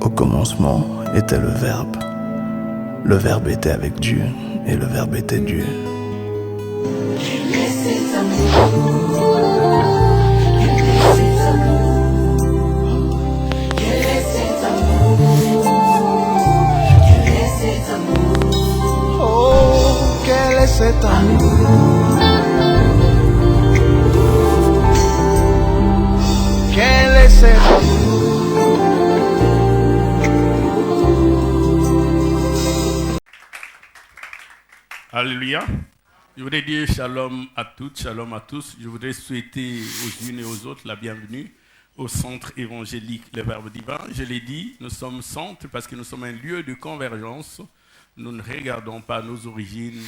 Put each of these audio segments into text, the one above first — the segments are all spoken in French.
Au commencement était le Verbe. Le Verbe était avec Dieu, et le Verbe était Dieu. Oh, quel est cet amour? Quel est cet amour? Alléluia. Je voudrais dire shalom à toutes, shalom à tous. Je voudrais souhaiter aux unes et aux autres la bienvenue au centre évangélique Le Verbe Divin. Je l'ai dit, nous sommes centre parce que nous sommes un lieu de convergence. Nous ne regardons pas nos origines.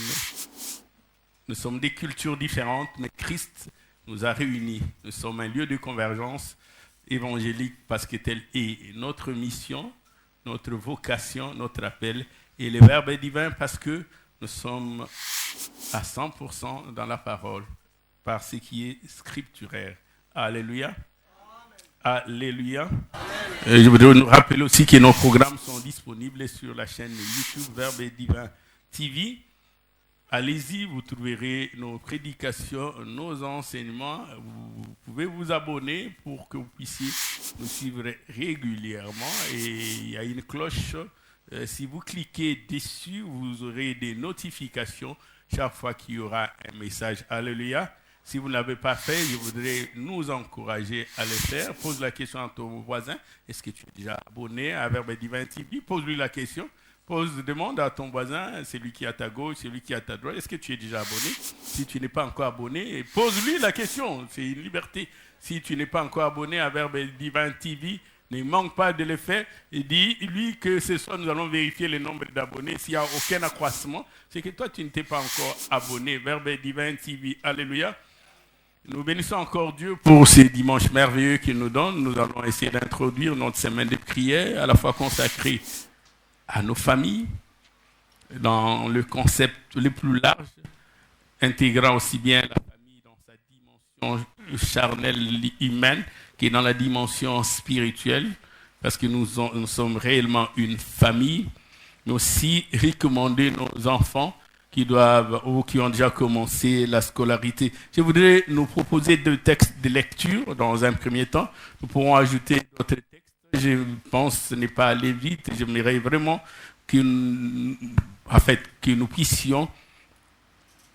Nous sommes des cultures différentes, mais Christ nous a réunis. Nous sommes un lieu de convergence évangélique parce que telle est notre mission, notre vocation, notre appel. Et le Verbe Divin parce que nous sommes à 100% dans la parole, par ce qui est scripturaire. Alléluia. Alléluia. Et je voudrais nous rappeler aussi que nos programmes sont disponibles sur la chaîne YouTube Verbe Divin TV. Allez-y, vous trouverez nos prédications, nos enseignements. Vous pouvez vous abonner pour que vous puissiez nous suivre régulièrement. Et il y a une cloche. Si vous cliquez dessus, vous aurez des notifications chaque fois qu'il y aura un message. Alléluia. Si vous ne l'avez pas fait, je voudrais nous encourager à le faire. Pose la question à ton voisin. Est-ce que tu es déjà abonné à Verbe Divin TV? Pose-lui la question. Demande à ton voisin, celui qui est à ta gauche, celui qui est à ta droite, est-ce que tu es déjà abonné? Si tu n'es pas encore abonné, pose-lui la question. C'est une liberté. Si tu n'es pas encore abonné à Verbe Divin TV, ne manque pas de le faire et dis-lui que ce soir nous allons vérifier le nombre d'abonnés. S'il n'y a aucun accroissement, c'est que toi tu ne t'es pas encore abonné. Verbe Divin TV, alléluia. Nous bénissons encore Dieu pour ces dimanches merveilleux qu'il nous donne. Nous allons essayer d'introduire notre semaine de prière à la fois consacrée à nos familles, dans le concept le plus large, intégrant aussi bien la famille dans sa dimension charnelle humaine que dans la dimension spirituelle, parce que nous sommes réellement une famille, mais aussi recommander nos enfants qui doivent ou qui ont déjà commencé la scolarité. Je voudrais nous proposer deux textes de lecture dans un premier temps. Nous pourrons ajouter d'autres textes. Je pense que ce n'est pas aller vite. J'aimerais vraiment que nous puissions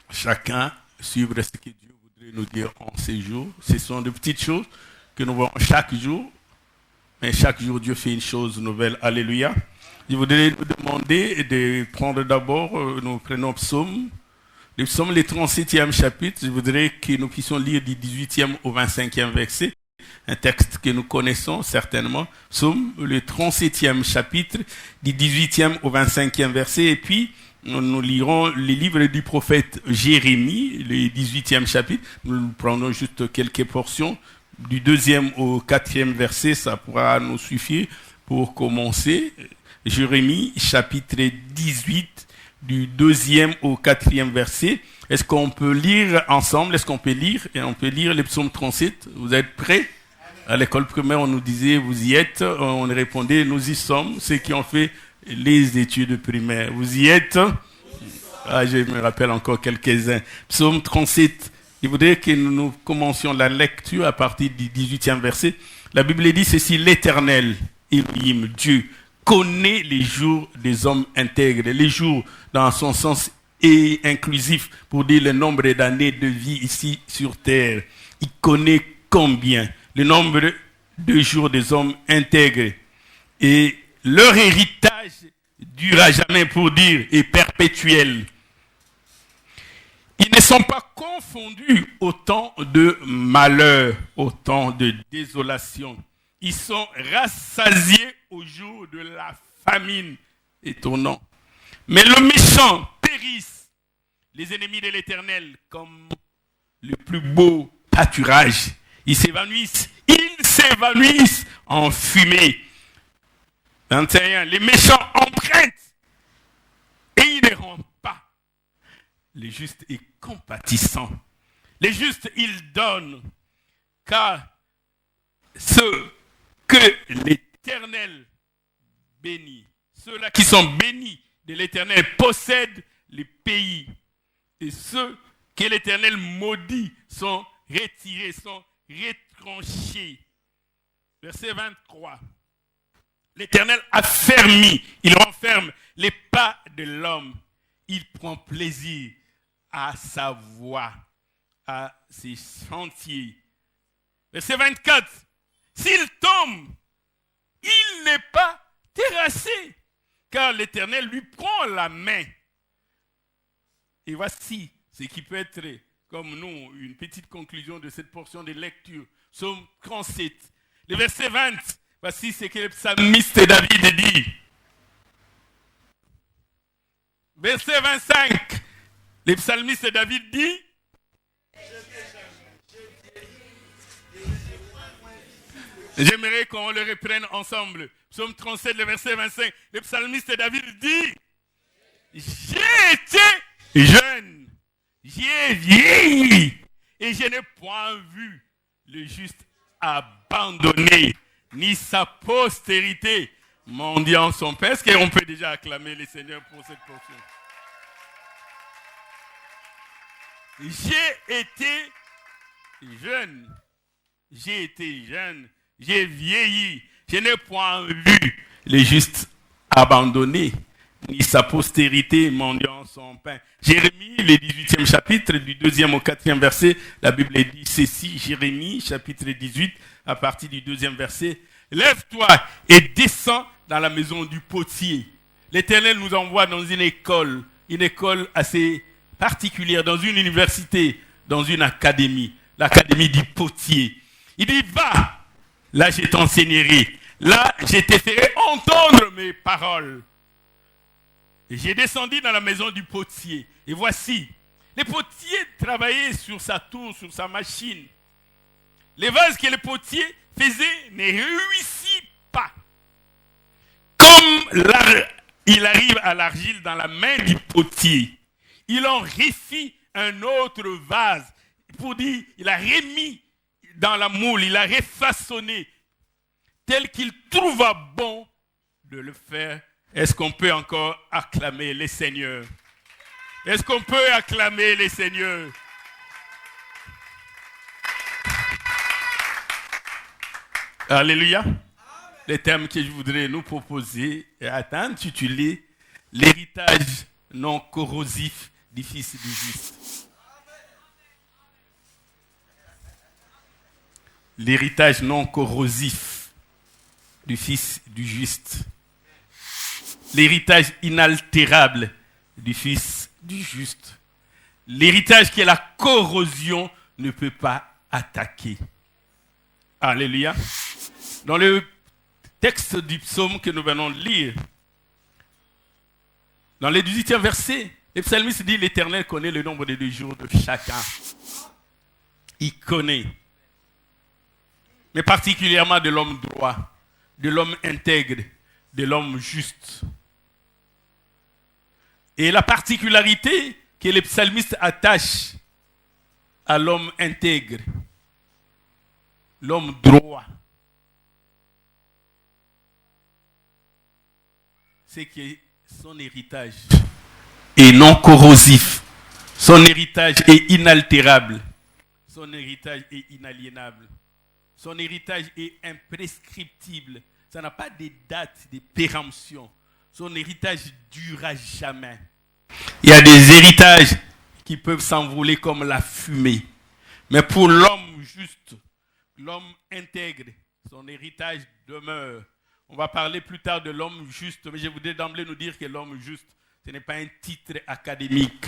chacun suivre ce que Dieu voudrait nous dire en ces jours. Ce sont de petites choses que nous voyons chaque jour. Mais chaque jour, Dieu fait une chose nouvelle. Alléluia. Je voudrais nous demander de prendre d'abord, nous prenons Psaume. Le Psaume, le 37e chapitre. Je voudrais que nous puissions lire du 18e au 25e verset. Un texte que nous connaissons certainement. Psaume, le 37e chapitre, du 18e au 25e verset. Et puis, nous lirons les livres du prophète Jérémie, le 18e chapitre. Nous prenons juste quelques portions. Du 2e au 4e verset, ça pourra nous suffire pour commencer. Jérémie, chapitre 18, du 2e au 4e verset. Est-ce qu'on peut lire ensemble? Est-ce qu'on peut lire? Et on peut lire le psaume 37. Vous êtes prêts? À l'école primaire, on nous disait, vous y êtes? On répondait, nous y sommes, ceux qui ont fait les études primaires. Vous y êtes? Je me rappelle encore quelques-uns. Psaume 37. Je voudrais que nous commencions la lecture à partir du 18e verset. La Bible dit ceci: l'Éternel, Elohim, Dieu, connaît les jours des hommes intègres. Les jours, dans son sens est inclusif, pour dire le nombre d'années de vie ici sur terre. Il connaît combien? Le nombre de jours des hommes intègres. Et leur héritage dure à jamais, pour dire, est perpétuel. Ils ne sont pas confondus au temps de malheur, au temps de désolation. Ils sont rassasiés au jour de la famine. Étonnant. Mais le méchant périsse. Les ennemis de l'Éternel, comme le plus beau pâturage. Ils s'évanouissent en fumée. 21. Les méchants empruntent et ils ne rendent pas. Le juste est compatissant. Le juste, il donne, car ce que l'Éternel bénis. Ceux-là qui sont bénis de l'Éternel possèdent les pays. Et ceux que l'Éternel maudit sont retirés, sont retranchés. Verset 23. L'Éternel affermit, il renferme les pas de l'homme. Il prend plaisir à sa voie, à ses sentiers. Verset 24. S'il tombe, il n'est pas terrassé, car l'Éternel lui prend la main. Et voici ce qui peut être, comme nous, une petite conclusion de cette portion de lecture. Psaume 37, le verset 20. Voici ce que le psalmiste David dit. Verset 25. Le psalmiste David dit. J'aimerais qu'on le reprenne ensemble. Psaume 37, le verset 25. Le psalmiste David dit. J'ai été jeune, j'ai vieilli, et je n'ai point vu le juste abandonné, ni sa postérité mendiant son pain. Est-ce qu'on peut déjà acclamer le Seigneur pour cette portion? J'ai été jeune, j'ai vieilli, je n'ai point vu le juste abandonné, ni sa postérité mendiant son pain. Jérémie, le 18e chapitre, du 2e au 4e verset, la Bible dit ceci, Jérémie, chapitre 18, à partir du 2e verset. Lève-toi et descends dans la maison du potier. L'Éternel nous envoie dans une école assez particulière, dans une université, dans une académie, l'académie du potier. Il dit, va, là je t'enseignerai, là je te ferai entendre mes paroles. Et j'ai descendu dans la maison du potier. Et voici, le potier travaillait sur sa tour, sur sa machine. Les vases que le potier faisait ne réussissent pas. Comme il arrive à l'argile dans la main du potier, il en refit un autre vase. Pour dire, il a remis dans la moule, il a refaçonné tel qu'il trouva bon de le faire. Est-ce qu'on peut encore acclamer les seigneurs? Est-ce qu'on peut acclamer les seigneurs? Alléluia. Le thème que je voudrais nous proposer est intitulé « L'héritage non corrosif du Fils du Juste ». L'héritage non corrosif du Fils du Juste. L'héritage inaltérable du Fils du Juste. L'héritage que la corrosion ne peut pas attaquer. Alléluia. Dans le texte du psaume que nous venons de lire, dans le 18e verset, le psalmiste dit, l'Éternel connaît le nombre des jours de chacun. Il connaît. Mais particulièrement de l'homme droit, de l'homme intègre, de l'homme juste. Et la particularité que les psalmistes attachent à l'homme intègre, l'homme droit, c'est que son héritage est non corrosif, son héritage est inaltérable, son héritage est inaliénable, son héritage est imprescriptible, ça n'a pas de date de péremption. Son héritage durera jamais. Il y a des héritages qui peuvent s'envoler comme la fumée. Mais pour l'homme juste, l'homme intègre, son héritage demeure. On va parler plus tard de l'homme juste, mais je voudrais d'emblée nous dire que l'homme juste, ce n'est pas un titre académique.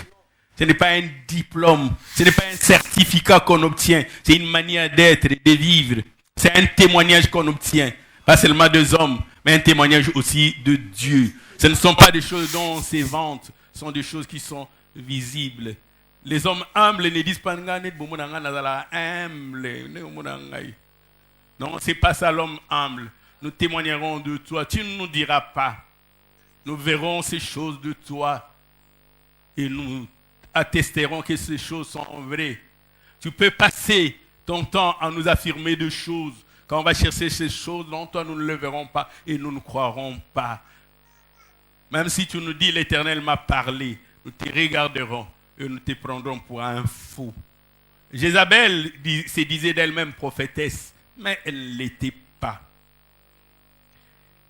Ce n'est pas un diplôme. Ce n'est pas un certificat qu'on obtient. C'est une manière d'être et de vivre. C'est un témoignage qu'on obtient. Pas seulement des hommes, mais un témoignage aussi de Dieu. Ce ne sont pas des choses dont on se vante, ce sont des choses qui sont visibles. Les hommes humbles ne disent pas humble. Non, ce n'est pas ça l'homme humble. Nous témoignerons de toi. Tu ne nous diras pas. Nous verrons ces choses de toi et nous attesterons que ces choses sont vraies. Tu peux passer ton temps à nous affirmer des choses Quand on va chercher ces choses, longtemps nous ne le verrons pas et nous ne croirons pas. Même si tu nous dis, l'Éternel m'a parlé, nous te regarderons et nous te prendrons pour un fou. Jézabel se disait d'elle-même prophétesse, mais elle ne l'était pas.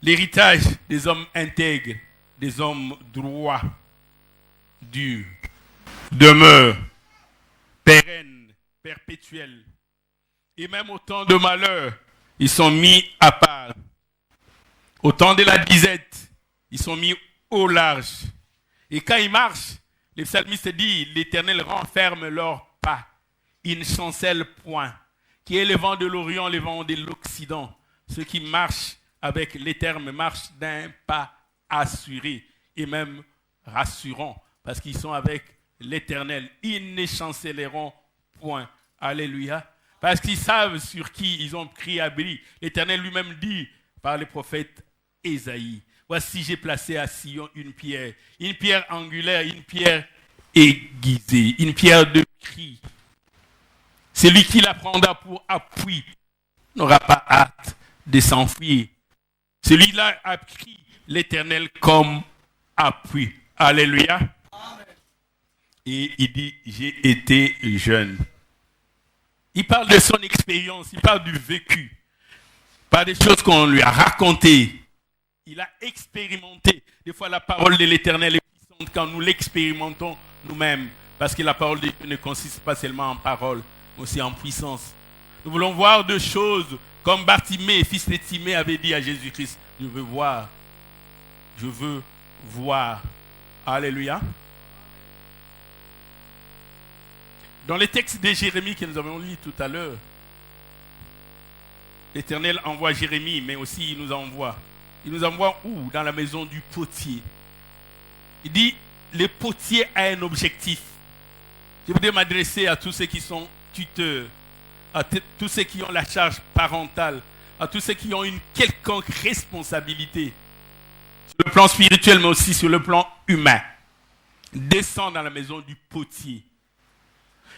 L'héritage des hommes intègres, des hommes droits, durs, demeure pérenne, perpétuelle. Et même au temps de malheur, ils sont mis à part. Au temps de la disette, ils sont mis au large. Et quand ils marchent, le psalmiste dit, l'Éternel renferme leurs pas. Ils ne chancellent point. Qui est le vent de l'Orient, le vent de l'Occident. Ceux qui marchent avec l'Éternel marchent d'un pas assuré et même rassurant. Parce qu'ils sont avec l'Éternel. Ils ne chancelleront point. Alléluia. Parce qu'ils savent sur qui ils ont pris abri. L'Éternel lui-même dit par le prophète Ésaïe, voici j'ai placé à Sion une pierre angulaire, une pierre aiguisée, une pierre de cri. Celui qui la prendra pour appui n'aura pas hâte de s'enfuir. Celui-là a pris l'Éternel comme appui. Alléluia. Amen. Et il dit, j'ai été jeune. Il parle de son expérience, il parle du vécu. Pas des choses qu'on lui a racontées. Il a expérimenté. Des fois, la parole de l'Éternel est puissante quand nous l'expérimentons nous-mêmes. Parce que la parole de Dieu ne consiste pas seulement en parole, mais aussi en puissance. Nous voulons voir deux choses, comme Bartimée, fils de Timée, avait dit à Jésus-Christ, je veux voir. Je veux voir. Alléluia. Dans les textes de Jérémie que nous avons lu tout à l'heure, l'Éternel envoie Jérémie, mais aussi il nous envoie. Il nous envoie où? Dans la maison du potier. Il dit, le potier a un objectif. Je voudrais m'adresser à tous ceux qui sont tuteurs, à tous ceux qui ont la charge parentale, à tous ceux qui ont une quelconque responsabilité, sur le plan spirituel, mais aussi sur le plan humain. Descends dans la maison du potier.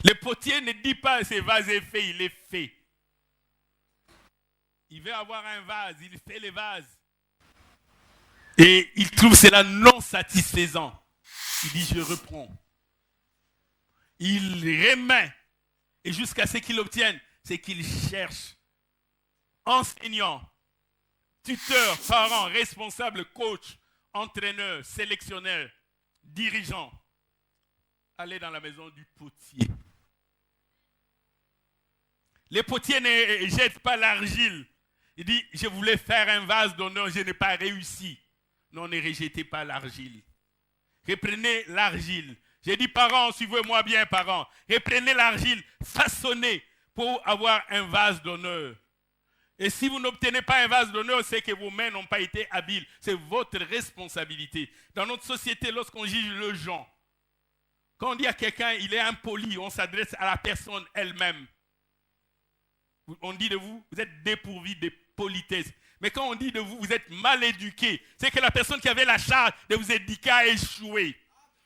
Le potier ne dit pas ce vase est fait, il est fait. Il veut avoir un vase, il fait le vase. Et il trouve cela non satisfaisant. Il dit, je reprends. Il remet. Et jusqu'à ce qu'il obtienne, c'est qu'il cherche. Enseignant, tuteur, parent, responsable, coach, entraîneur, sélectionneur, dirigeant. Allez dans la maison du potier. Le potier ne jette pas l'argile. Il dit, je voulais faire un vase d'honneur, je n'ai pas réussi. Non, ne rejetez pas l'argile. Reprenez l'argile. J'ai dit, parents, suivez-moi bien, parents. Reprenez l'argile, façonnez pour avoir un vase d'honneur. Et si vous n'obtenez pas un vase d'honneur, c'est que vos mains n'ont pas été habiles. C'est votre responsabilité. Dans notre société, lorsqu'on juge le genre, quand on dit à quelqu'un, il est impoli, on s'adresse à la personne elle-même. On dit de vous, vous êtes dépourvu de politesse. Mais quand on dit de vous, vous êtes mal éduqué, c'est que la personne qui avait la charge de vous éduquer a échoué.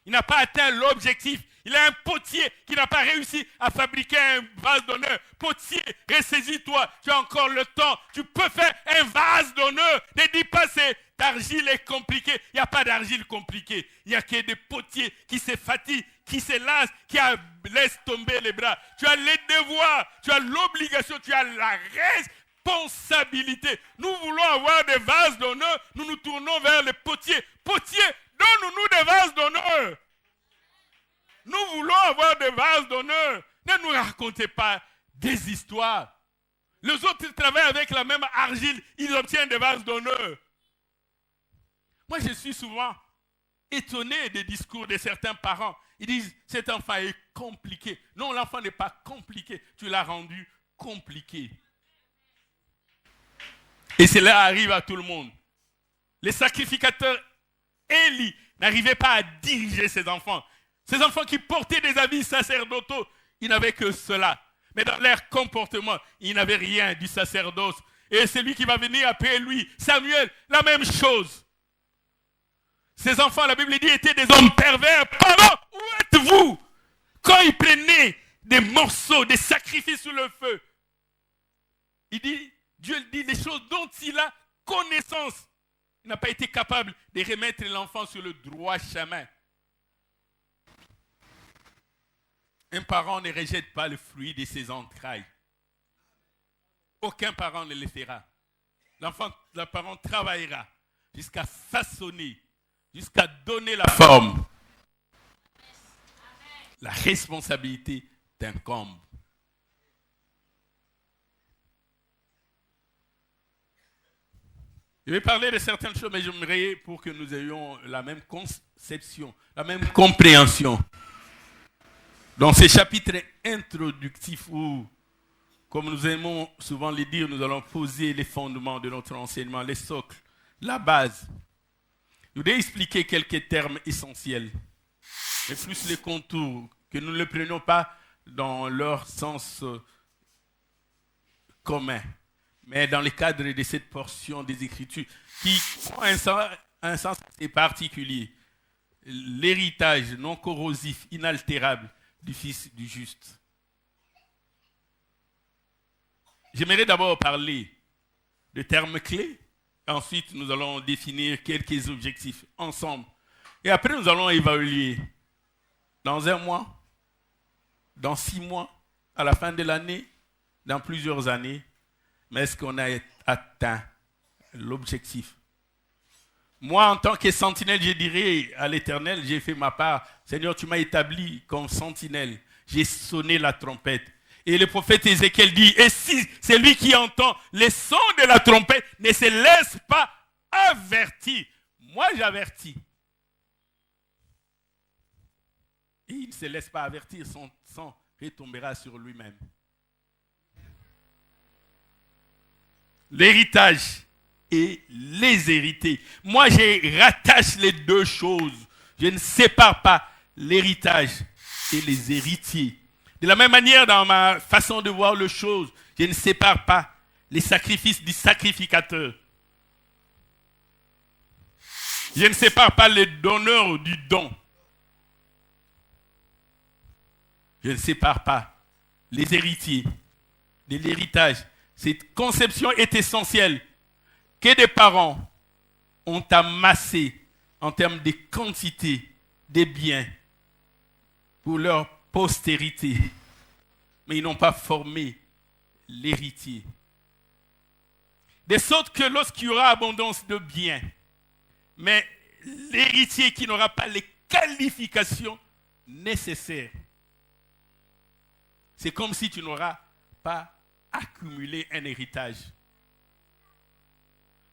Il n'a pas atteint l'objectif. Il est un potier qui n'a pas réussi à fabriquer un vase d'honneur. Potier, ressaisis-toi, tu as encore le temps. Tu peux faire un vase d'honneur. Ne dis pas c'est d'argile est compliqué. Il n'y a pas d'argile compliquée. Il n'y a que des potiers qui se fatiguent, qui se lassent, qui laissent tomber les bras. Tu as les devoirs, tu as l'obligation, tu as la responsabilité. Nous voulons avoir des vases d'honneur. Nous nous tournons vers les potiers. Potiers, donne-nous des vases d'honneur. Nous voulons avoir des vases d'honneur. Ne nous racontez pas des histoires. Les autres travaillent avec la même argile. Ils obtiennent des vases d'honneur. Moi, je suis souvent étonné des discours de certains parents. Ils disent, cet enfant est compliqué. Non, l'enfant n'est pas compliqué. Tu l'as rendu compliqué. Et cela arrive à tout le monde. Les sacrificateurs Élie n'arrivait pas à diriger ses enfants. Ces enfants qui portaient des habits sacerdotaux, ils n'avaient que cela. Mais dans leur comportement, ils n'avaient rien du sacerdoce. Et celui qui va venir après lui, Samuel, la même chose. Ces enfants, la Bible dit, étaient des hommes pervers. Parents, où êtes-vous? Quand ils prenaient des morceaux, des sacrifices sur le feu, il dit, Dieu dit les choses dont il a connaissance. Il n'a pas été capable de remettre l'enfant sur le droit chemin. Un parent ne rejette pas le fruit de ses entrailles. Aucun parent ne le fera. Le parent travaillera jusqu'à façonner, jusqu'à donner la forme. La responsabilité t'incombe. Je vais parler de certaines choses, mais j'aimerais pour que nous ayons la même conception, la même compréhension. Dans ces chapitres introductifs où, comme nous aimons souvent le dire, nous allons poser les fondements de notre enseignement, les socles, la base. Je voudrais expliquer quelques termes essentiels, mais plus les contours, que nous ne les prenions pas dans leur sens commun, mais dans le cadre de cette portion des Écritures qui ont un sens assez particulier. L'héritage non corrosif, inaltérable du Fils du Juste. J'aimerais d'abord parler de termes clés. Ensuite, nous allons définir quelques objectifs ensemble. Et après, nous allons évaluer dans 1 mois, dans 6 mois, à la fin de l'année, dans plusieurs années. Mais est-ce qu'on a atteint l'objectif? Moi, en tant que sentinelle, je dirais à l'Éternel, j'ai fait ma part. Seigneur, tu m'as établi comme sentinelle. J'ai sonné la trompette. Et le prophète Ézéchiel dit, et si c'est lui qui entend les sons de la trompette, ne se laisse pas avertir. Moi, j'avertis. Et il ne se laisse pas avertir, son sang retombera sur lui-même. L'héritage et les hérités. Moi, je rattache les deux choses. Je ne sépare pas l'héritage et les héritiers. De la même manière, dans ma façon de voir les choses, je ne sépare pas les sacrifices du sacrificateur. Je ne sépare pas le donneur du don. Je ne sépare pas les héritiers de l'héritage. Cette conception est essentielle que des parents ont amassé en termes de quantité des biens pour leur postérité, mais ils n'ont pas formé l'héritier. De sorte que lorsqu'il y aura abondance de biens, mais l'héritier qui n'aura pas les qualifications nécessaires, c'est comme si tu n'auras pas accumulé un héritage.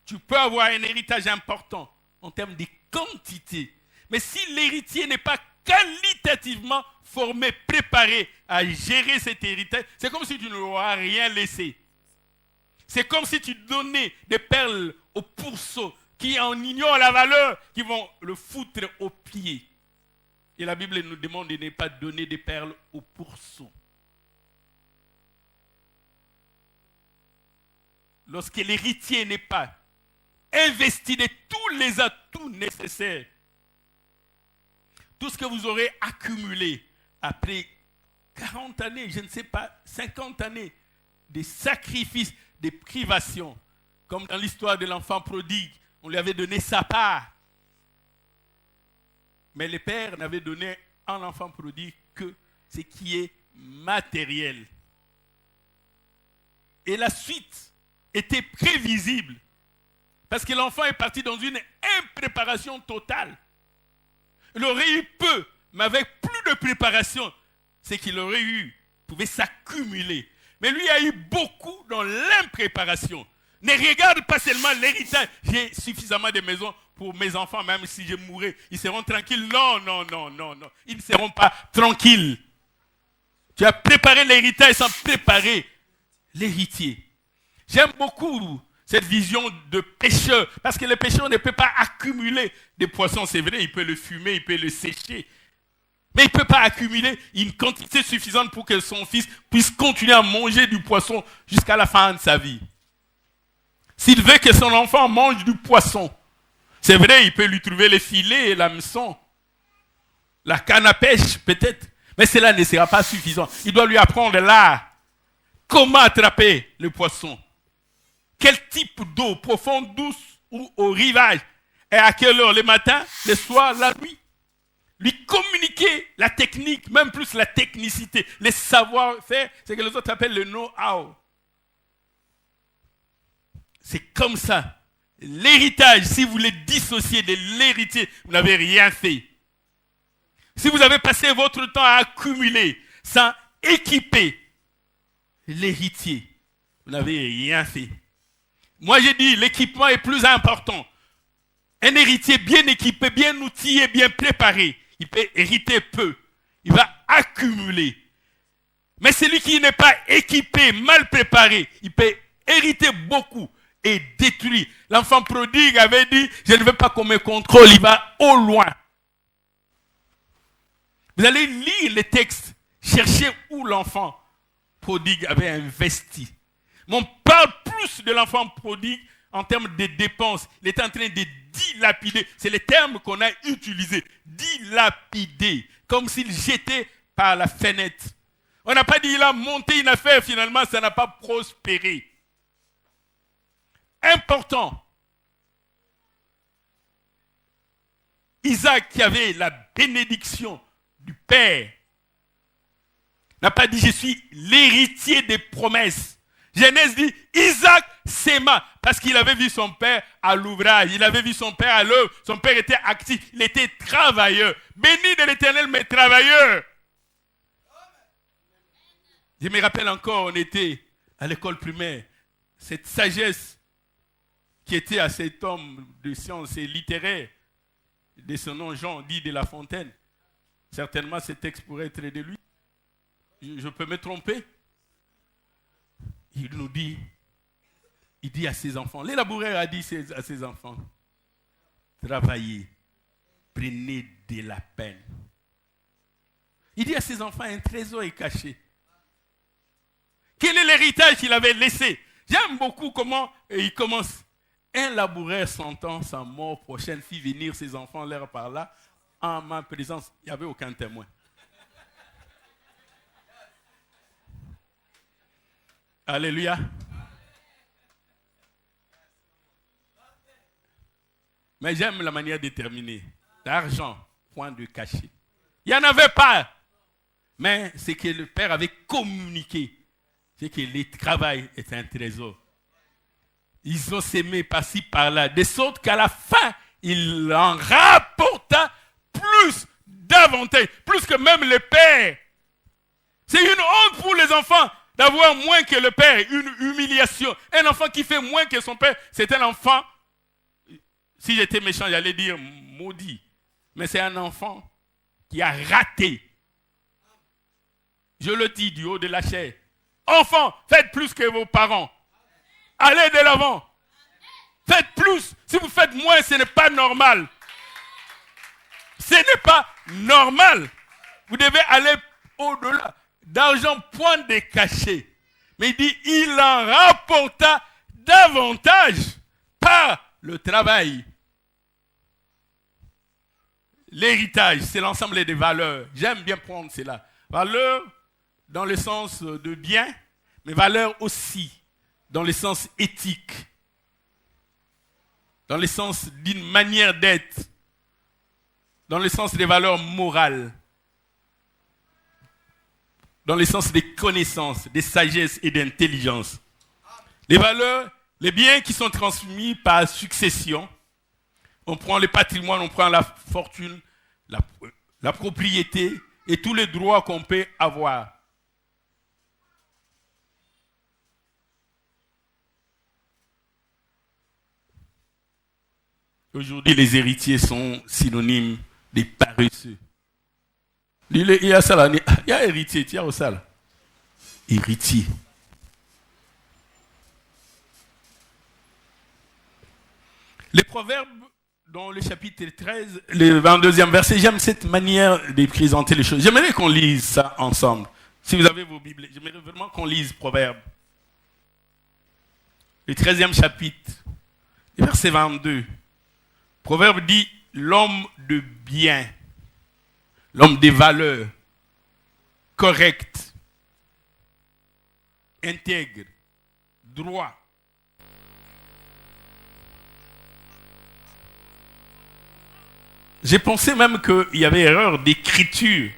Tu peux avoir un héritage important en termes de quantité, mais si l'héritier n'est pas qualitativement formé, préparé à gérer cet héritage, c'est comme si tu ne lui auras rien laissé. C'est comme si tu donnais des perles aux pourceaux qui en ignorent la valeur, qui vont le foutre aux pieds. Et la Bible nous demande de ne pas donner des perles aux pourceaux. Lorsque l'héritier n'est pas investi de tous les atouts nécessaires, tout ce que vous aurez accumulé après 40 années, je ne sais pas, 50 années de sacrifices, de privations, comme dans l'histoire de l'enfant prodigue, on lui avait donné sa part. Mais le père n'avait donné à l'enfant prodigue que ce qui est matériel. Et la suite était prévisible, parce que l'enfant est parti dans une impréparation totale. Il aurait eu peu, mais avec plus de préparation, ce qu'il aurait eu pouvait s'accumuler. Mais lui a eu beaucoup dans l'impréparation. Ne regarde pas seulement l'héritage. J'ai suffisamment de maisons pour mes enfants, même si je mourrais, ils seront tranquilles. Non, non, non, non, non. Ils ne seront pas tranquilles. Tu as préparé l'héritage sans préparer l'héritier. J'aime beaucoup cette vision de pêcheur, parce que le pêcheur ne peut pas accumuler des poissons, c'est vrai, il peut le fumer, il peut le sécher, mais il ne peut pas accumuler une quantité suffisante pour que son fils puisse continuer à manger du poisson jusqu'à la fin de sa vie. S'il veut que son enfant mange du poisson, c'est vrai, il peut lui trouver les filets et l'hameçon, la canne à pêche peut-être, mais cela ne sera pas suffisant. Il doit lui apprendre l'art, comment attraper le poisson. quel type d'eau, profonde, douce ou au rivage, et à quelle heure, le matin, le soir, la nuit. Lui communiquer la technique, même plus la technicité, les savoir-faire, c'est que les autres appellent le know-how. C'est comme ça. L'héritage, si vous le dissociez de l'héritier, vous n'avez rien fait. Si vous avez passé votre temps à accumuler sans équiper l'héritier, vous n'avez rien fait. Moi, j'ai dit, l'équipement est plus important. Un héritier bien équipé, bien outillé, bien préparé, il peut hériter peu. Il va accumuler. Mais celui qui n'est pas équipé, mal préparé, il peut hériter beaucoup et détruire. L'enfant prodigue avait dit, je ne veux pas qu'on me contrôle, il va au loin. Vous allez lire les textes, chercher où l'enfant prodigue avait investi. Mais on parle plus de l'enfant prodigue en termes de dépenses. Il est en train de dilapider. C'est le terme qu'on a utilisé. Dilapider. Comme s'il jetait par la fenêtre. On n'a pas dit qu'il a monté une affaire, finalement, ça n'a pas prospéré. Important. Isaac qui avait la bénédiction du Père n'a pas dit je suis l'héritier des promesses. Genèse dit Isaac s'aima parce qu'il avait vu son père à l'ouvrage, il avait vu son père à l'œuvre, son père était actif, il était travailleur. Béni de l'Éternel, mais travailleur. Je me rappelle encore, on était à l'école primaire, cette sagesse qui était à cet homme de sciences et littéraire, de son nom Jean, dit de La Fontaine. Certainement, ce texte pourrait être de lui. Je peux me tromper. Il nous dit, il dit à ses enfants, l'élaboureur a dit à ses enfants, travaillez, prenez de la peine. Il dit à ses enfants, un trésor est caché. Quel est l'héritage qu'il avait laissé? J'aime beaucoup comment il commence. Un laboureur sentant sa mort prochaine fit venir ses enfants leur par là, en ma présence. Il n'y avait aucun témoin. Alléluia. Mais j'aime la manière de terminer. L'argent, point de cachet. Il n'y en avait pas. Mais c'est que le Père avait communiqué. C'est que le travail est un trésor. Ils ont sémé par-ci, par-là. De sorte qu'à la fin, il en rapporta plus, davantage. Plus que même le Père. C'est une honte pour les enfants d'avoir moins que le Père. Une humiliation. Un enfant qui fait moins que son Père, c'est un enfant, si j'étais méchant, j'allais dire maudit. Mais c'est un enfant qui a raté. Je le dis du haut de la chair. Enfants, faites plus que vos parents. Allez de l'avant. Faites plus. Si vous faites moins, ce n'est pas normal. Ce n'est pas normal. Vous devez aller au-delà. D'argent, point de cachet. Mais il dit, il en rapporta davantage par le travail. L'héritage, c'est l'ensemble des valeurs. J'aime bien prendre cela. Valeurs dans le sens de bien, mais valeurs aussi dans le sens éthique, dans le sens d'une manière d'être, dans le sens des valeurs morales, dans le sens des connaissances, des sagesses et d'intelligence. Les valeurs, les biens qui sont transmis par succession. On prend le patrimoine, on prend la fortune, la propriété et tous les droits qu'on peut avoir. Aujourd'hui, les héritiers sont synonymes des paresseux. Il y a ça là, il y a héritier, tu as ça là. Héritier. Les proverbes, dans le chapitre 13, le 22e verset, j'aime cette manière de présenter les choses. J'aimerais qu'on lise ça ensemble. Si vous avez vos Bibles, j'aimerais vraiment qu'on lise Proverbes. Le 13e chapitre, le verset 22. Proverbe dit, l'homme de bien, l'homme des valeurs, correct, intègre, droit, J'ai pensé même qu'il y avait erreur d'écriture.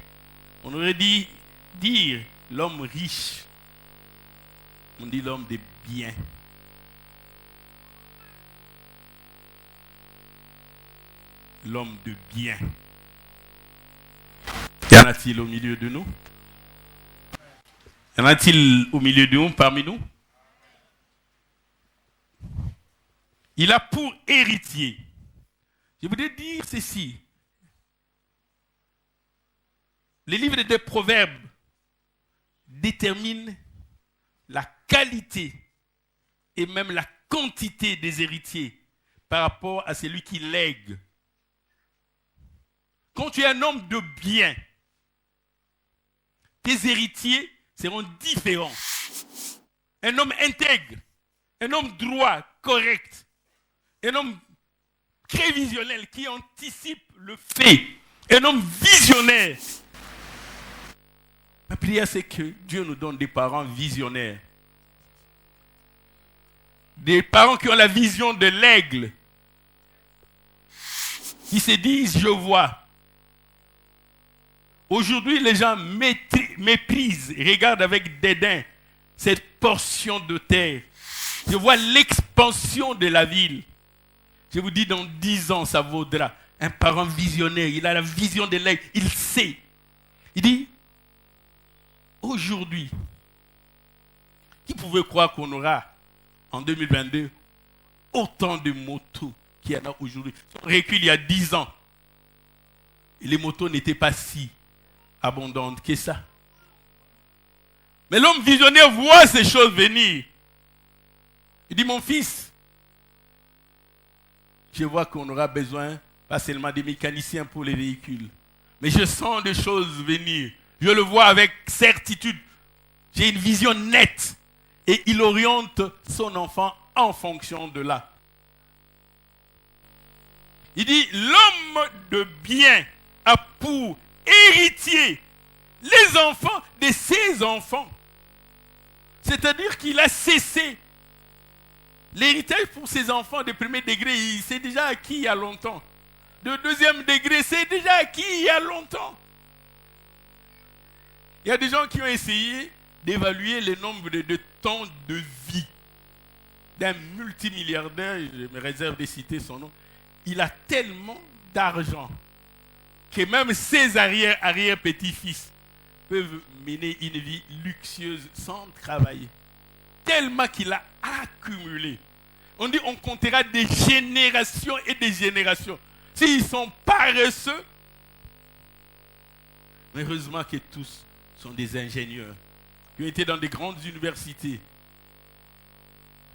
On aurait dit dire l'homme riche. On dit l'homme des biens. L'homme de bien. Y en a-t-il au milieu de nous? Y en a-t-il au milieu de nous, parmi nous? Il a pour héritier. Je voudrais dire ceci. Les livres des Proverbes déterminent la qualité et même la quantité des héritiers par rapport à celui qui lègue. Quand tu es un homme de bien, tes héritiers seront différents. Un homme intègre, un homme droit, correct, un homme prévisionnel qui anticipe le fait, un homme visionnaire. Ma prière, c'est que Dieu nous donne des parents visionnaires. Des parents qui ont la vision de l'aigle. Qui se disent, je vois. Aujourd'hui, les gens méprisent, regardent avec dédain cette portion de terre. Je vois l'expansion de la ville. Je vous dis, dans 10 ans, ça vaudra. Un parent visionnaire, il a la vision de l'aigle, il sait. Il dit, aujourd'hui, qui pouvait croire qu'on aura, en 2022, autant de motos qu'il y en a aujourd'hui? On recule il y a 10 ans. Et les motos n'étaient pas si abondantes que ça. Mais l'homme visionnaire voit ces choses venir. Il dit, mon fils, je vois qu'on aura besoin, pas seulement des mécaniciens pour les véhicules, mais je sens des choses venir. Je le vois avec certitude. J'ai une vision nette. Et il oriente son enfant en fonction de là. Il dit, l'homme de bien a pour héritier les enfants de ses enfants. C'est-à-dire qu'il a cessé. L'héritage pour ses enfants de premier degré, il s'est déjà acquis il y a longtemps. De deuxième degré, c'est déjà acquis il y a longtemps. Il y a des gens qui ont essayé d'évaluer le nombre de temps de vie d'un multimilliardaire, je me réserve de citer son nom. Il a tellement d'argent que même ses arrière-petits-fils peuvent mener une vie luxueuse sans travailler. Tellement qu'il a accumulé. On dit on comptera des générations et des générations. S'ils sont paresseux, heureusement que tous sont des ingénieurs qui ont été dans des grandes universités.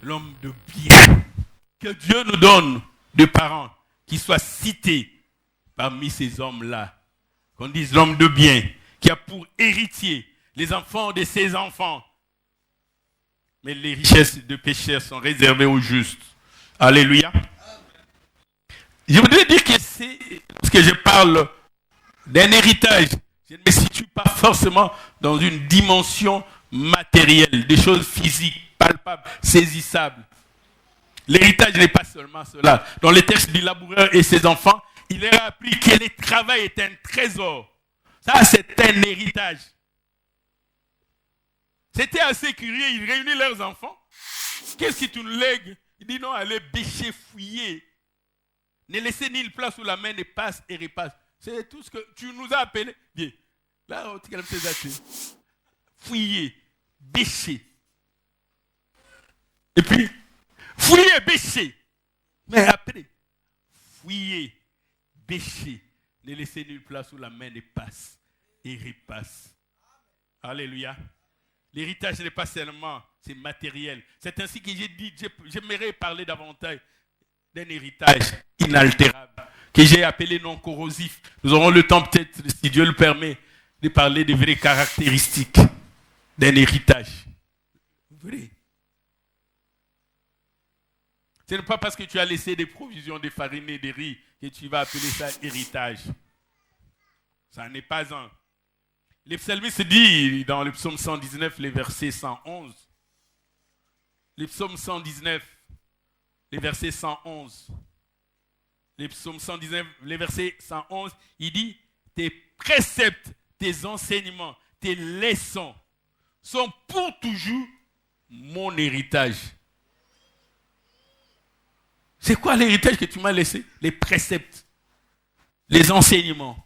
L'homme de bien. Que Dieu nous donne des parents qui soient cités parmi ces hommes-là. Qu'on dise l'homme de bien, qui a pour héritier les enfants de ses enfants. Mais les richesses de pécheurs sont réservées aux justes. Alléluia. Je voudrais dire que lorsque je parle d'un héritage, je ne me situe pas forcément dans une dimension matérielle, des choses physiques, palpables, saisissables. L'héritage n'est pas seulement cela. Dans les textes du laboureur et ses enfants, il leur a appris que le travail est un trésor. Ça, c'est un héritage. C'était assez curieux, ils réunissent leurs enfants. Qu'est-ce que tu nous lègues? Il dit non, allez bêcher, fouiller. Ne laissez ni une place où la main ne passe et repasse. C'est tout ce que tu nous as appelé. Bien. Là, on tient ces actes. Fouiller, bêcher. Et puis, fouiller, bêcher. Mais après, fouiller, bêcher. Ne laissez nulle place où la main ne passe et repasse. Alléluia. L'héritage n'est pas seulement, c'est matériel. C'est ainsi que j'ai dit, j'aimerais parler davantage d'un héritage inaltérable, que j'ai appelé non corrosif. Nous aurons le temps peut-être, si Dieu le permet, de parler des vraies caractéristiques d'un héritage. Vrai. Ce n'est pas parce que tu as laissé des provisions de farine et de riz que tu vas appeler ça héritage. Ça n'est pas un. Le psalmiste dit dans le psaume 119, les versets 111. Le psaume 119, les versets 111. les psaumes 119, les versets 111, il dit, tes préceptes, tes enseignements, tes leçons sont pour toujours mon héritage. C'est quoi l'héritage que tu m'as laissé? Les préceptes, les enseignements,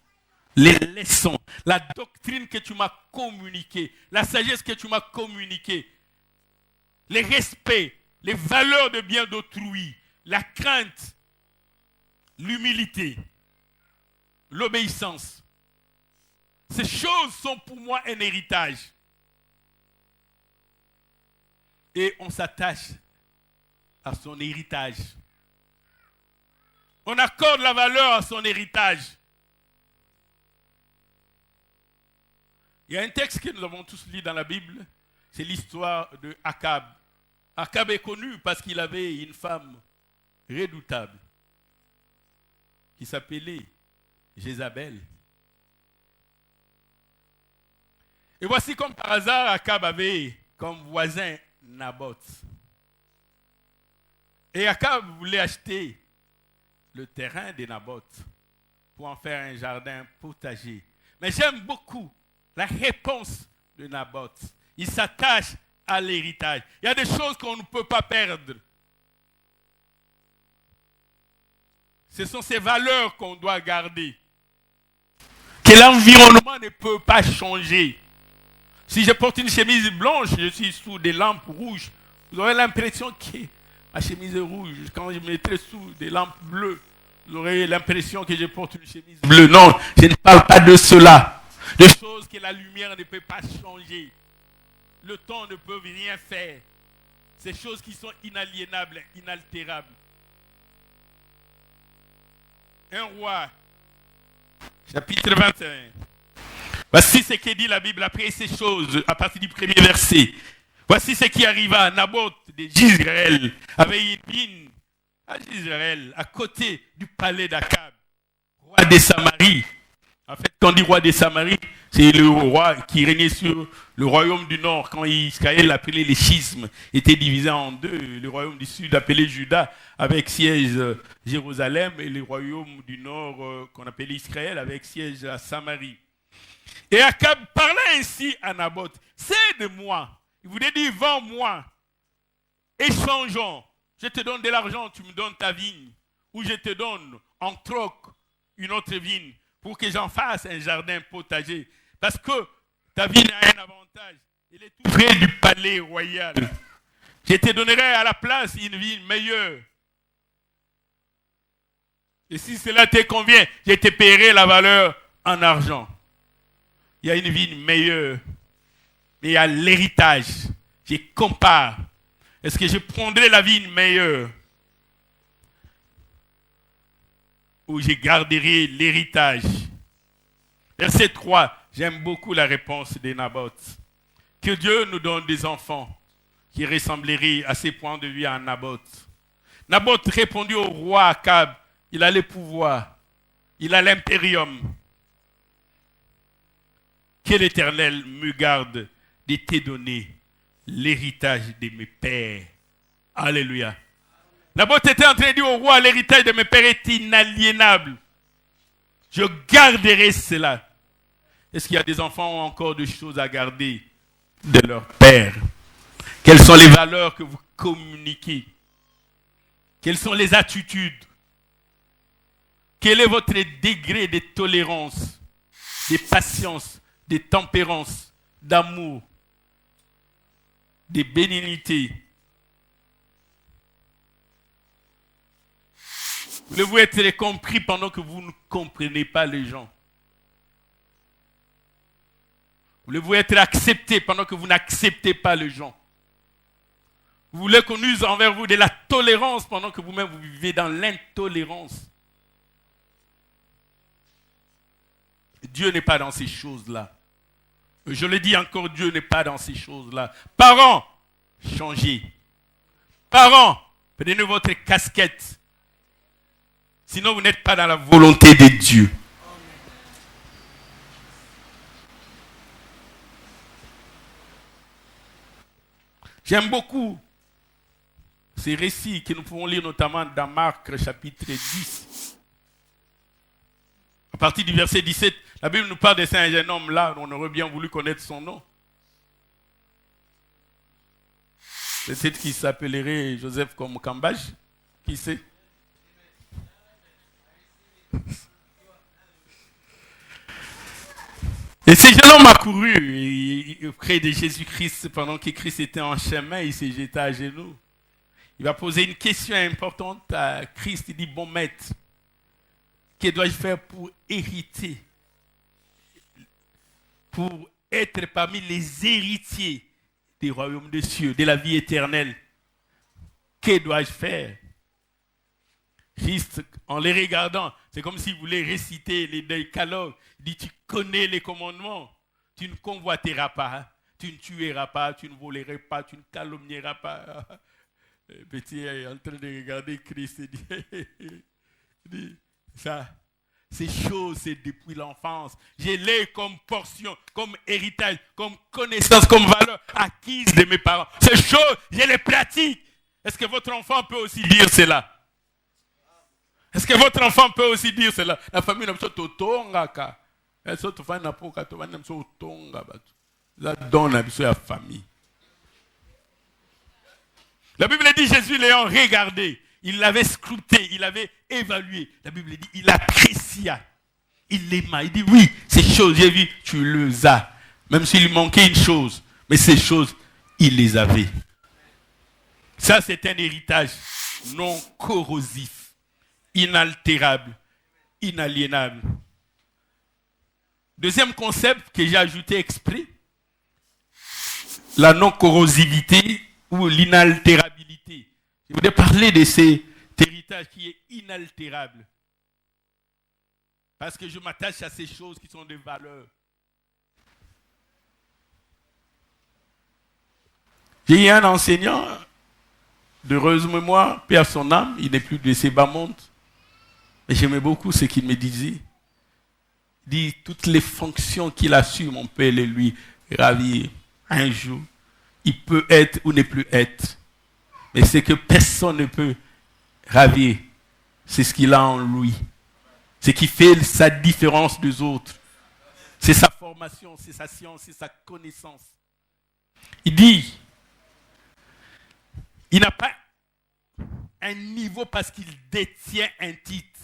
les leçons, la doctrine que tu m'as communiquée, la sagesse que tu m'as communiquée, les respects, les valeurs de bien d'autrui, la crainte, l'humilité, l'obéissance. Ces choses sont pour moi un héritage. Et on s'attache à son héritage. On accorde la valeur à son héritage. Il y a un texte que nous avons tous lu dans la Bible, c'est l'histoire de Akab. Akab est connu parce qu'il avait une femme redoutable qui s'appelait Jézabel. Et voici comme par hasard, Akab avait comme voisin Naboth. Et Akab voulait acheter le terrain de Naboth pour en faire un jardin potager. Mais j'aime beaucoup la réponse de Naboth. Il s'attache à l'héritage. Il y a des choses qu'on ne peut pas perdre. Ce sont ces valeurs qu'on doit garder. Que l'environnement ne peut pas changer. Si je porte une chemise blanche, je suis sous des lampes rouges. Vous aurez l'impression que ma chemise est rouge. Quand je mettrai sous des lampes bleues, vous aurez l'impression que je porte une chemise bleue. Non, je ne parle pas de cela. De choses que la lumière ne peut pas changer. Le temps ne peut rien faire. Ces choses qui sont inaliénables, inaltérables. Un roi, chapitre 21. Voici ce que dit la Bible après ces choses, à partir du premier verset. Voici ce qui arriva. Naboth de Jezreel avait une vigne à Jezreel, à côté du palais d'Akab, roi de Samarie. En fait, quand on dit roi de Samarie, c'est le roi qui régnait sur le royaume du nord. Quand Israël, appelé les schismes, était divisé en deux. Le royaume du sud, appelé Juda, avec siège Jérusalem, et le royaume du nord, qu'on appelait Israël, avec siège à Samarie. Et Akab parlait ainsi à Naboth, cède-moi. Il voulait dire, vends-moi. Échangeons. Je te donne de l'argent, tu me donnes ta vigne. Ou je te donne en troc une autre vigne pour que j'en fasse un jardin potager. Parce que ta vigne a un avantage. Elle est tout près du palais royal. Je te donnerai à la place une vigne meilleure. Et si cela te convient, je te paierai la valeur en argent. Il y a une vigne meilleure. Et il y a l'héritage. Je compare. Est-ce que je prendrai la vigne meilleure? Ou je garderai l'héritage? Verset 3. J'aime beaucoup la réponse de Naboth. Que Dieu nous donne des enfants qui ressembleraient à ses points de vue à Naboth. Naboth répondit au roi Akab. Il a le pouvoir. Il a l'impérium. Que l'Éternel me garde de te donner l'héritage de mes pères. Alléluia. Naboth était en train de dire au roi, l'héritage de mes pères est inaliénable. Je garderai cela. Est-ce qu'il y a des enfants qui ont encore des choses à garder de leur père? Quelles sont les valeurs que vous communiquez? Quelles sont les attitudes? Quel est votre degré de tolérance, de patience, de tempérance, d'amour, de bénignité? Voulez-vous être compris pendant que vous ne comprenez pas les gens? Voulez-vous être accepté pendant que vous n'acceptez pas les gens? Vous voulez qu'on use envers vous de la tolérance pendant que vous-même vous vivez dans l'intolérance? Dieu n'est pas dans ces choses-là. Je le dis encore, Dieu n'est pas dans ces choses-là. Parents, changez. Parents, prenez votre casquette. Sinon, vous n'êtes pas dans la volonté de Dieu. J'aime beaucoup ces récits que nous pouvons lire notamment dans Marc chapitre 10, partir du verset 17, la Bible nous parle de ce jeune homme-là, on aurait bien voulu connaître son nom. Peut-être qu'il s'appellerait Joseph comme Cambage, qui sait? Et ce jeune homme a couru auprès de Jésus-Christ pendant que Christ était en chemin, il s'est jeté à genoux. Il va poser une question importante à Christ. Il dit, bon maître, que dois-je faire pour hériter, pour être parmi les héritiers des royaumes des cieux, de la vie éternelle? Que dois-je faire? Christ, en les regardant, c'est comme s'il voulait réciter les décalogues. Il dit, tu connais les commandements. Tu ne convoiteras pas, tu ne tueras pas, tu ne voleras pas, tu ne calomnieras pas. Le petit est en train de regarder Christ et dit, ça, ces choses, c'est depuis l'enfance. Je l'ai comme portion, comme héritage, comme connaissance, comme valeur acquise de mes parents. Ces choses, je les pratique. Est-ce que votre enfant peut aussi dire cela? Est-ce que votre enfant peut aussi dire cela? La famille n'a pas de tonga. La famille. La Bible dit Jésus l'ayant regardé, il l'avait scruté, il l'avait évalué. La Bible dit il apprécia, il l'aima. Il dit oui, ces choses, j'ai vu, tu les as. Même s'il manquait une chose, mais ces choses, il les avait. Ça, c'est un héritage non corrosif, inaltérable, inaliénable. Deuxième concept que j'ai ajouté exprès, la non-corrosivité ou l'inaltérabilité. Je voudrais parler de cet héritage qui est inaltérable. Parce que je m'attache à ces choses qui sont des valeurs. J'ai eu un enseignant, d'heureuse mémoire, paix à son âme, il n'est plus de ces bas mondes. Mais j'aimais beaucoup ce qu'il me disait. Il dit, toutes les fonctions qu'il assume, on peut les lui ravir un jour. Il peut être ou ne plus être. Mais ce que personne ne peut ravir, c'est ce qu'il a en lui. Ce qui fait sa différence des autres. C'est sa formation, c'est sa science, c'est sa connaissance. Il dit, il n'a pas un niveau parce qu'il détient un titre.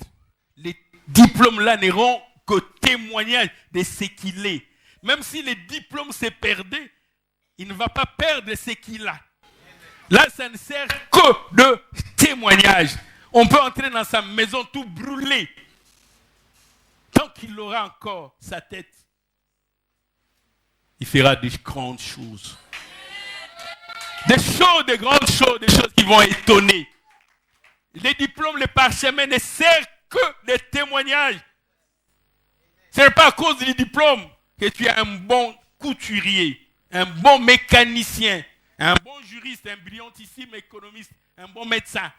Les diplômes-là n'iront qu'au témoignage de ce qu'il est. Même si les diplômes se perdaient, il ne va pas perdre ce qu'il a. Là, ça ne sert que de témoignage. On peut entrer dans sa maison tout brûlé. Tant qu'il aura encore sa tête, il fera des grandes choses. Des grandes choses, des choses qui vont étonner. Les diplômes, les parchemins ne servent que de témoignages. Ce n'est pas à cause du diplôme que tu es un bon couturier, un bon mécanicien, un bon juriste, un brillantissime économiste, un bon médecin.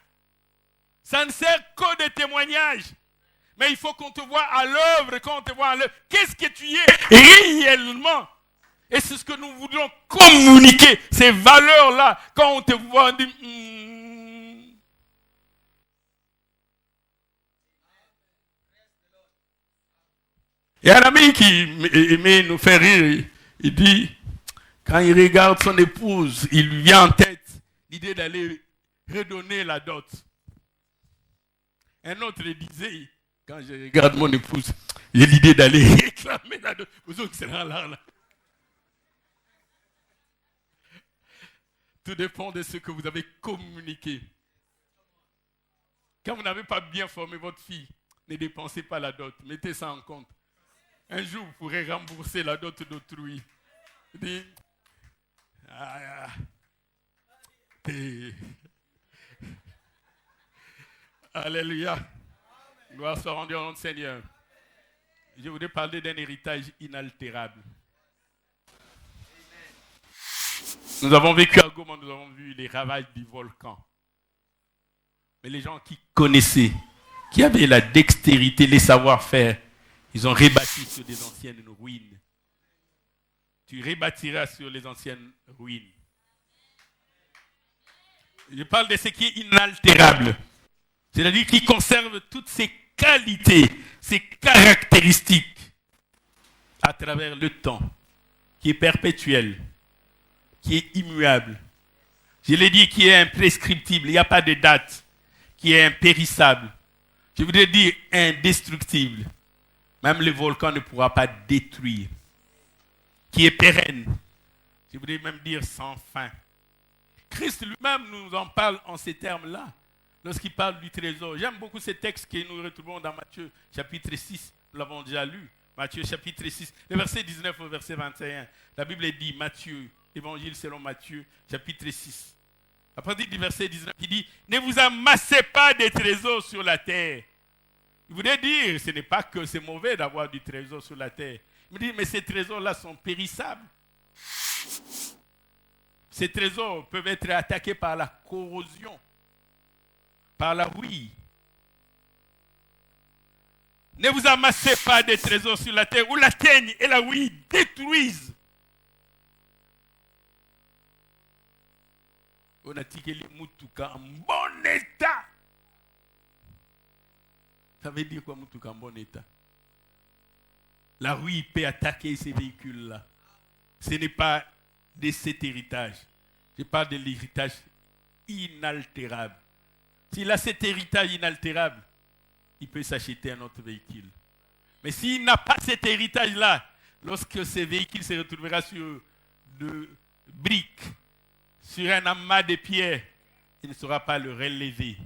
Ça ne sert que de témoignages. Mais il faut qu'on te voit à l'œuvre, quand on te voit à l'œuvre, qu'est-ce que tu es réellement? Et c'est ce que nous voulons communiquer, ces valeurs-là. Quand on te voit, on dit... Il y a un ami qui aimait nous faire rire. Il dit, quand il regarde son épouse, il lui vient en tête l'idée d'aller redonner la dot. Un autre disait, quand je regarde mon épouse, j'ai l'idée d'aller réclamer la dot. Vous autres, c'est là. Tout dépend de ce que vous avez communiqué. Quand vous n'avez pas bien formé votre fille, ne dépensez pas la dot. Mettez ça en compte. Un jour, vous pourrez rembourser la dot d'autrui. Dis, Alléluia. Gloire soit rendue au nom du Seigneur. Je voudrais parler d'un héritage inaltérable. Nous avons vécu à Goma, nous avons vu les ravages du volcan. Mais les gens qui connaissaient, qui avaient la dextérité, les savoir-faire, ils ont rebâti sur des anciennes ruines. Tu rebâtiras sur les anciennes ruines. Je parle de ce qui est inaltérable. C'est-à-dire qui conserve toutes ses qualités, ses caractéristiques à travers le temps, qui est perpétuel, qui est immuable. Je l'ai dit, qui est imprescriptible, il n'y a pas de date, qui est impérissable. Je voudrais dire indestructible. Même le volcan ne pourra pas détruire. Qui est pérenne. Je voudrais même dire sans fin. Christ lui-même nous en parle en ces termes-là, lorsqu'il parle du trésor. J'aime beaucoup ces textes que nous retrouvons dans Matthieu chapitre 6. Nous l'avons déjà lu. Matthieu chapitre 6, le verset 19 au verset 21. La Bible dit, Matthieu, évangile selon Matthieu, chapitre 6. À partir du verset 19, il dit, ne vous amassez pas des trésors sur la terre. Il voulait dire, ce n'est pas que c'est mauvais d'avoir du trésor sur la terre. Il me dit, mais ces trésors-là sont périssables. Ces trésors peuvent être attaqués par la corrosion, par la rouille. Ne vous amassez pas des trésors sur la terre où la teigne et la rouille détruisent. On a tiré les moutoukas en bon état. Ça veut dire quoi, moutouka en bon état? La rouille peut attaquer ces véhicules-là. Ce n'est pas de cet héritage. Je parle de l'héritage inaltérable. S'il a cet héritage inaltérable, il peut s'acheter un autre véhicule. Mais s'il n'a pas cet héritage-là, lorsque ce véhicule se retrouvera sur de briques, sur un amas de pierres, il ne saura pas le relever.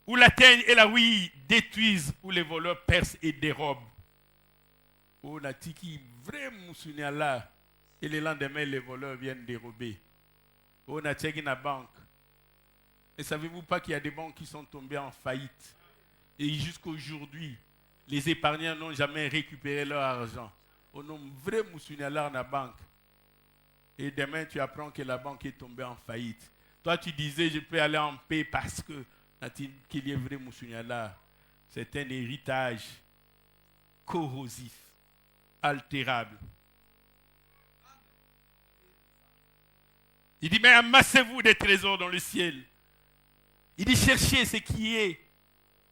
Où la teigne et la rouille détruisent, où les voleurs percent et dérobent. On a dit qui vraiment là, et le lendemain, les voleurs viennent dérober. On a checké la banque. Et savez-vous pas qu'il y a des banques qui sont tombées en faillite? Et jusqu'à aujourd'hui, les épargnants n'ont jamais récupéré leur argent. On a vraiment là dans la banque. Et demain, tu apprends que la banque est tombée en faillite. Toi, tu disais, je peux aller en paix parce que qu'il y a vrai là. C'est un héritage corrosif, altérable. Il dit, mais amassez-vous des trésors dans le ciel. Il dit, cherchez ce qui est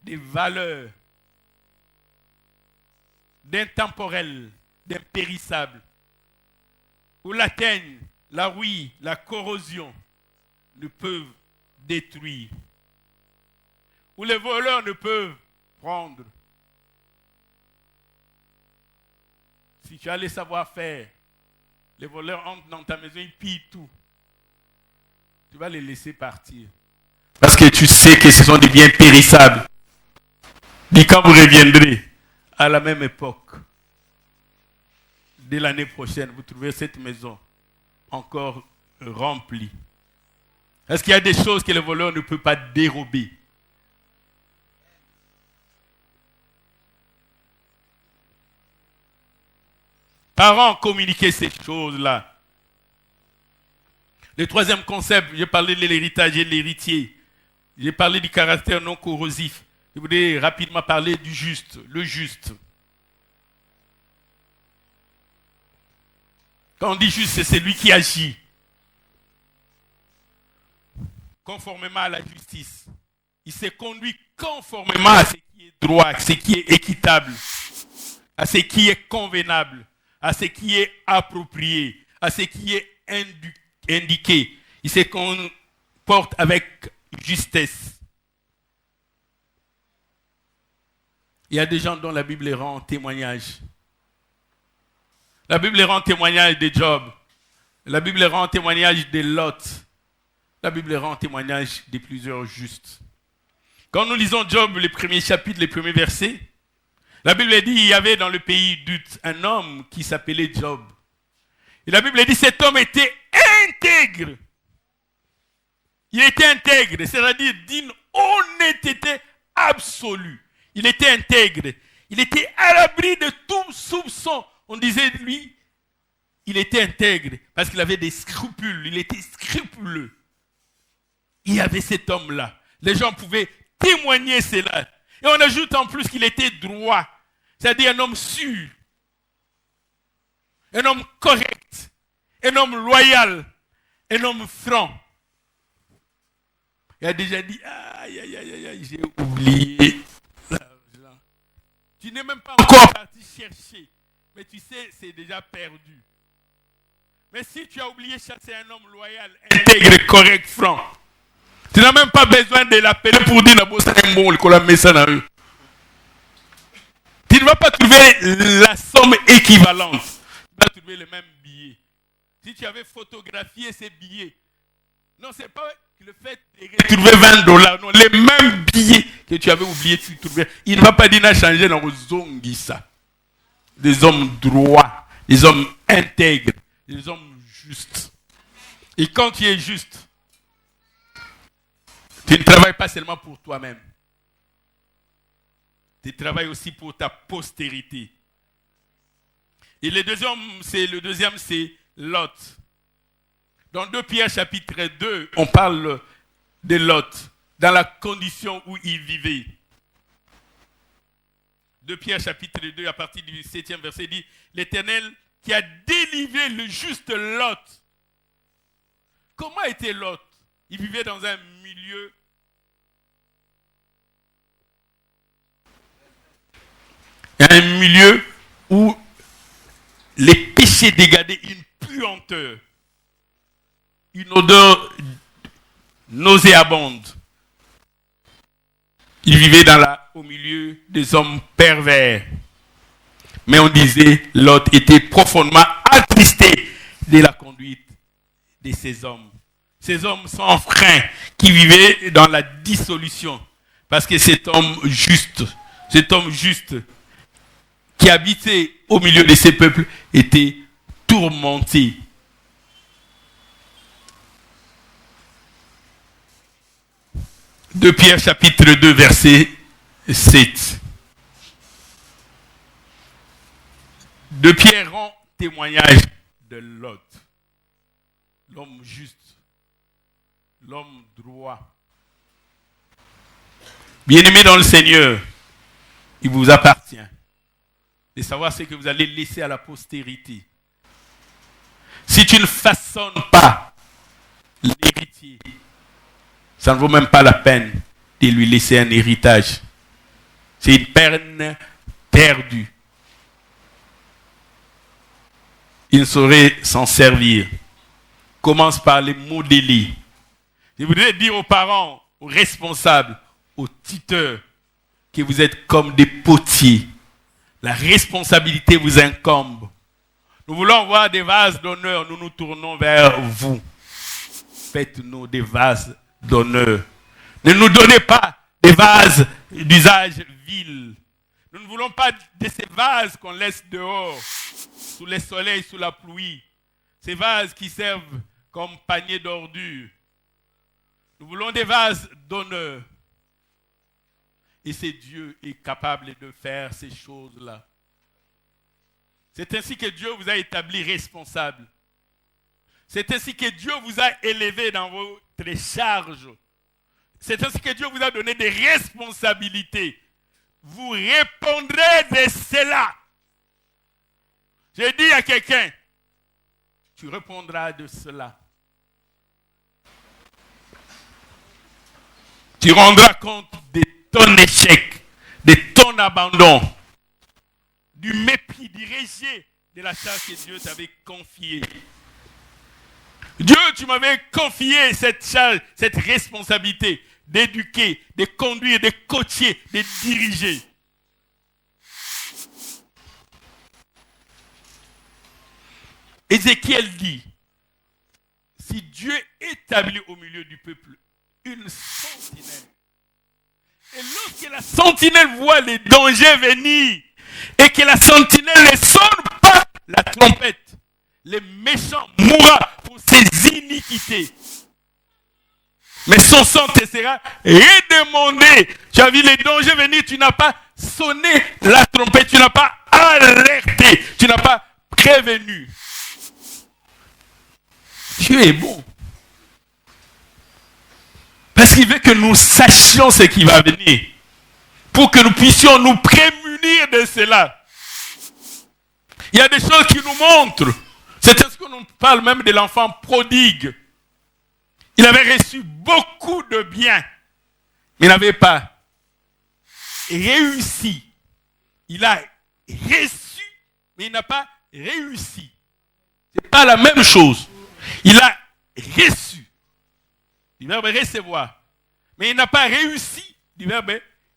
des valeurs, d'intemporel, d'impérissable, où la teigne, la rouille, la corrosion ne peuvent détruire, où les voleurs ne peuvent prendre. Si tu as les savoir-faire, les voleurs entrent dans ta maison, ils pillent tout. Tu vas les laisser partir. Parce que tu sais que ce sont des biens périssables. Dis quand vous reviendrez à la même époque, dès l'année prochaine, vous trouverez cette maison encore remplie. Est-ce qu'il y a des choses que le voleur ne peut pas dérober? Parents, communiquez ces choses-là. Le troisième concept, j'ai parlé de l'héritage et de l'héritier. J'ai parlé du caractère non corrosif. Je voudrais rapidement parler du juste, le juste. Quand on dit juste, c'est celui qui agit conformément à la justice. Il s'est conduit conformément à ce qui est droit, à ce qui est équitable, à ce qui est convenable, à ce qui est approprié, à ce qui est indiqué. Il se comporte avec justesse. Il y a des gens dont la Bible rend témoignage. La Bible rend témoignage de Job. La Bible rend témoignage de Lot. La Bible rend témoignage de plusieurs justes. Quand nous lisons Job, les premiers chapitres, les premiers versets, la Bible dit qu'il y avait dans le pays d'Ut un homme qui s'appelait Job. Et la Bible dit que cet homme était intègre. Il était intègre, c'est-à-dire d'une honnêteté absolue. Il était intègre. Il était à l'abri de tout soupçon. On disait de lui, il était intègre parce qu'il avait des scrupules. Il était scrupuleux. Il y avait cet homme-là. Les gens pouvaient témoigner cela. Et on ajoute en plus qu'il était droit. C'est-à-dire un homme sûr. Un homme correct. Un homme loyal. Un homme franc. Il a déjà dit, aïe, aïe, aïe, aïe, j'ai oublié l'argent. Tu n'es même pas encore parti chercher, mais tu sais, c'est déjà perdu. Mais si tu as oublié chasser un homme loyal, intègre, correct, franc, tu n'as même pas besoin de l'appeler pour dire un mot, qu'on la met ça dans eux. Tu ne vas pas trouver la somme équivalente. Tu vas trouver le même billet. Si tu avais photographié ces billets, non, ce n'est pas le fait de retrouver $20, non, les mêmes billets que tu avais oublié, tu trouvais. Il ne va pas dire changer dans vos zongisa. Des hommes droits, des hommes intègres, des hommes justes. Et quand tu es juste, tu ne travailles pas seulement pour toi-même. Tu travailles aussi pour ta postérité. Et le deuxième, c'est Lot. Dans 2 Pierre chapitre 2, on parle de Lot, dans la condition où il vivait. 2 Pierre chapitre 2, à partir du 7e verset, dit « L'Éternel qui a délivré le juste Lot. » Comment était Lot? Il vivait dans un milieu où les péchés dégageaient une puanteur, une odeur nauséabonde. Il vivait au milieu des hommes pervers. Mais on disait, Lot était profondément attristé de la conduite de ces hommes. Ces hommes sans frein qui vivaient dans la dissolution. Parce que cet homme juste qui habitait au milieu de ces peuples était tourmenté. De Pierre chapitre 2 verset 7. De Pierre rend témoignage de Lot, l'homme juste, l'homme droit. Bien-aimé dans le Seigneur, il vous appartient de savoir ce que vous allez laisser à la postérité. Si tu ne façonnes pas l'héritier, ça ne vaut même pas la peine de lui laisser un héritage. C'est une peine perdue. Il ne saurait s'en servir. Commence par les modeler. Je voudrais dire aux parents, aux responsables, aux tuteurs, que vous êtes comme des potiers. La responsabilité vous incombe. Nous voulons voir des vases d'honneur, nous nous tournons vers vous. Faites-nous des vases d'honneur. Ne nous donnez pas des vases d'usage vil. Nous ne voulons pas de ces vases qu'on laisse dehors, sous le soleil, sous la pluie. Ces vases qui servent comme panier d'ordures. Nous voulons des vases d'honneur. Et c'est Dieu qui est capable de faire ces choses-là. C'est ainsi que Dieu vous a établi responsable. C'est ainsi que Dieu vous a élevé dans votre charge. C'est ainsi que Dieu vous a donné des responsabilités. Vous répondrez de cela. J'ai dit à quelqu'un, tu répondras de cela. Tu rendras compte de ton échec, de ton abandon, du mépris, du rejet de la charge que Dieu t'avait confiée. Dieu, tu m'avais confié cette charge, cette responsabilité d'éduquer, de conduire, de coacher, de diriger. Ézéchiel dit, si Dieu établit au milieu du peuple une sentinelle, et lorsque la sentinelle voit les dangers venir, et que la sentinelle ne sonne pas la trompette, les méchants mourront pour ses iniquités. Mais son sang te sera redemandé. Tu as vu les dangers venir, tu n'as pas sonné la trompette, tu n'as pas alerté, tu n'as pas prévenu. Dieu est bon. Parce qu'il veut que nous sachions ce qui va venir. Pour que nous puissions nous prémunir de cela. Il y a des choses qui nous montrent. C'est ce que nous parle même de l'enfant prodigue. Il avait reçu beaucoup de biens, mais il n'avait pas réussi. Il a reçu, mais il n'a pas réussi. Ce n'est pas la même chose. Il a reçu. Du verbe recevoir. Mais il n'a pas réussi. Du verbe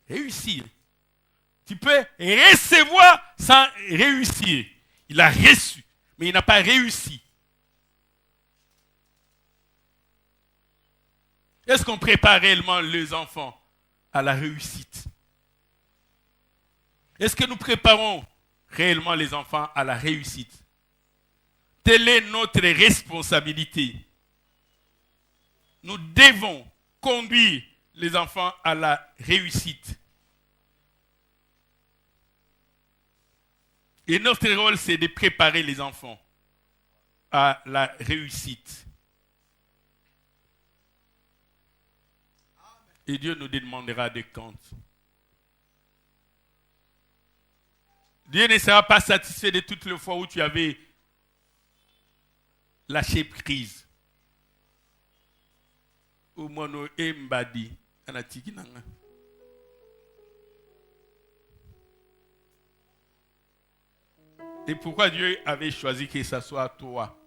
réussir. Tu peux recevoir sans réussir. Il a reçu, mais il n'a pas réussi. Est-ce qu'on prépare réellement les enfants à la réussite? Est-ce que nous préparons réellement les enfants à la réussite? Telle est notre responsabilité. Nous devons conduire les enfants à la réussite. Et notre rôle, c'est de préparer les enfants à la réussite. Et Dieu nous demandera des comptes. Dieu ne sera pas satisfait de toutes les fois où tu avais lâché prise. Au mono embadi anatiki nanga. Et pourquoi Dieu avait choisi que ça soit toi?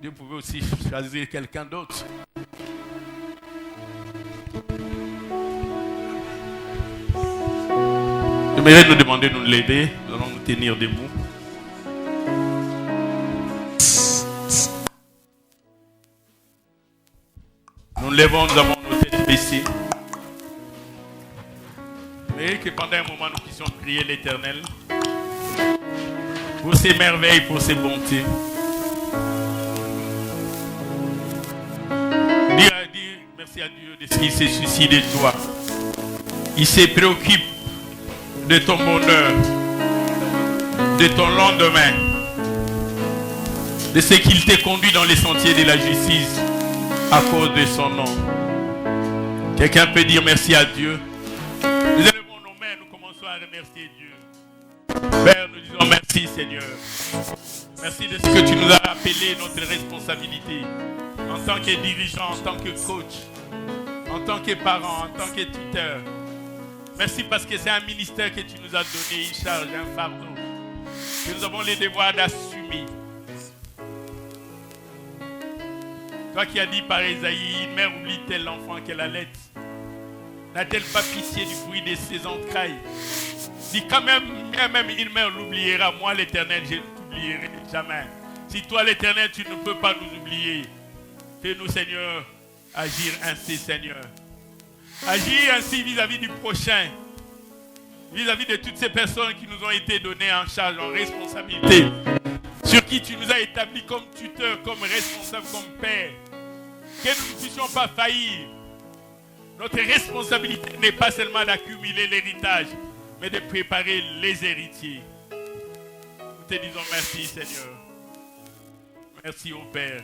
Dieu pouvait aussi choisir quelqu'un d'autre. J'aimerais nous demander de nous l'aider. Nous allons nous tenir debout. Nous levons, nous avons nos têtes baissées. Mais que pendant un moment nous puissions prier l'Éternel pour ses merveilles, pour ses bontés. Dire merci à Dieu de ce qu'il s'est soucié de toi. Il se préoccupe de ton bonheur, de ton lendemain, de ce qu'il te conduit dans les sentiers de la justice à cause de son nom. Quelqu'un peut dire merci à Dieu? Nous élevons nos mains, nous commençons à remercier Dieu. Père, nous disons merci Seigneur. Merci de ce que tu nous as appelé notre responsabilité en tant que dirigeant, en tant que coach, en tant que parent, en tant que tuteur. Merci parce que c'est un ministère que tu nous as donné, une charge, un fardeau, que nous avons le devoir d'assumer. Toi qui as dit par Esaïe, une mère oublie-t-elle l'enfant qu'elle allait? N'a-t-elle pas pitié du fruit de ses entrailles? Dis quand même une mère l'oubliera, moi l'Éternel, je ne t'oublierai jamais. Si toi l'Éternel, tu ne peux pas nous oublier, fais-nous Seigneur agir ainsi Seigneur. Agir ainsi vis-à-vis du prochain, vis-à-vis de toutes ces personnes qui nous ont été données en charge, en responsabilité, sur qui tu nous as établis comme tuteur, comme responsable, comme père. Que nous ne puissions pas faillir. Notre responsabilité n'est pas seulement d'accumuler l'héritage, mais de préparer les héritiers. Nous te disons merci Seigneur. Merci au Père.